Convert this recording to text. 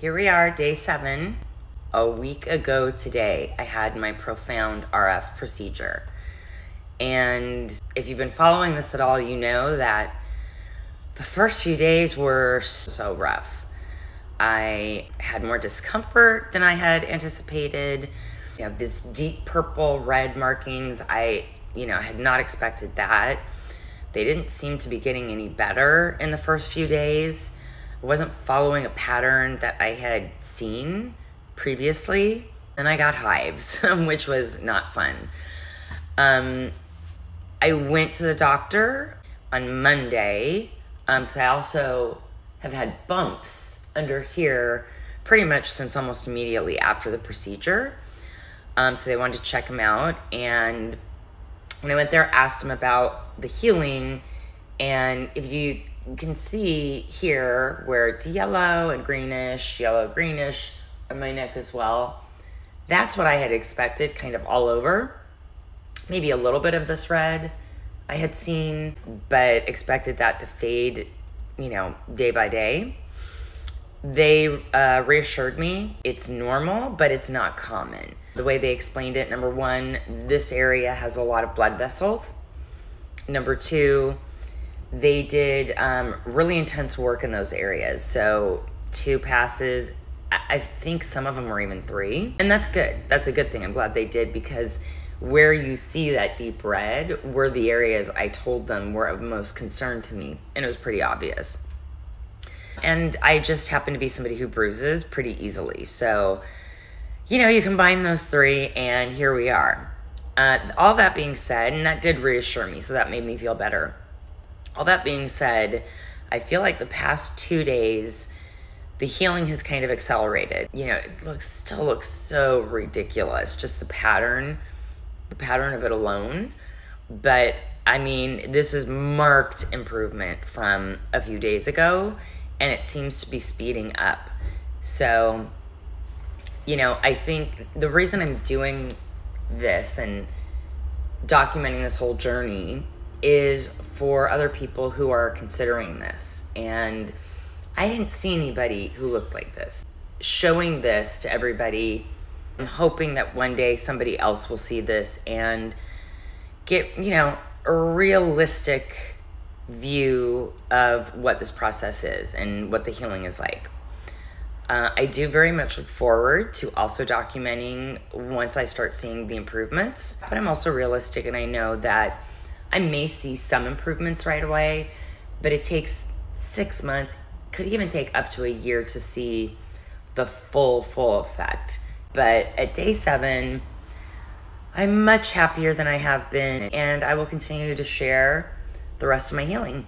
Here we are, day 7. A week ago today, I had my Profound RF procedure. And if you've been following this at all, you know that the first few days were so rough. I had more discomfort than I had anticipated. You know, this deep purple red markings, I had not expected that. They didn't seem to be getting any better in the first few days. I wasn't following a pattern that I had seen previously. And I got hives, which was not fun. I went to the doctor on Monday, because I also have had bumps under here pretty much since almost immediately after the procedure. So they wanted to check them out. And when I went there, asked them about the healing. And if you can see here where it's yellow and greenish, yellow-greenish on my neck as well, that's what I had expected, kind of all over. Maybe a little bit of this red I had seen, but expected that to fade, day by day. They reassured me it's normal, but it's not common. The way they explained it, number 1, this area has a lot of blood vessels. Number 2, they did really intense work in those areas. So 2 passes, I think some of them were even 3. And that's good. That's a good thing. I'm glad they did, because where you see that deep red were the areas I told them were of most concern to me. And it was pretty obvious. And I just happen to be somebody who bruises pretty easily. So, you combine those 3 and here we are. All that being said, and that did reassure me, so that made me feel better. All that being said, I feel like the past 2 days, the healing has kind of accelerated. It still looks so ridiculous, just the pattern of it alone. But I mean, this is marked improvement from a few days ago, and it seems to be speeding up. So, I think the reason I'm doing this and documenting this whole journey is for other people who are considering this. And I didn't see anybody who looked like this. Showing this to everybody, I'm hoping that one day somebody else will see this and get, a realistic view of what this process is and what the healing is like. I do very much look forward to also documenting once I start seeing the improvements, but I'm also realistic, and I know that I may see some improvements right away, but it takes 6 months, could even take up to a year to see the full effect. But at day 7, I'm much happier than I have been, and I will continue to share the rest of my healing.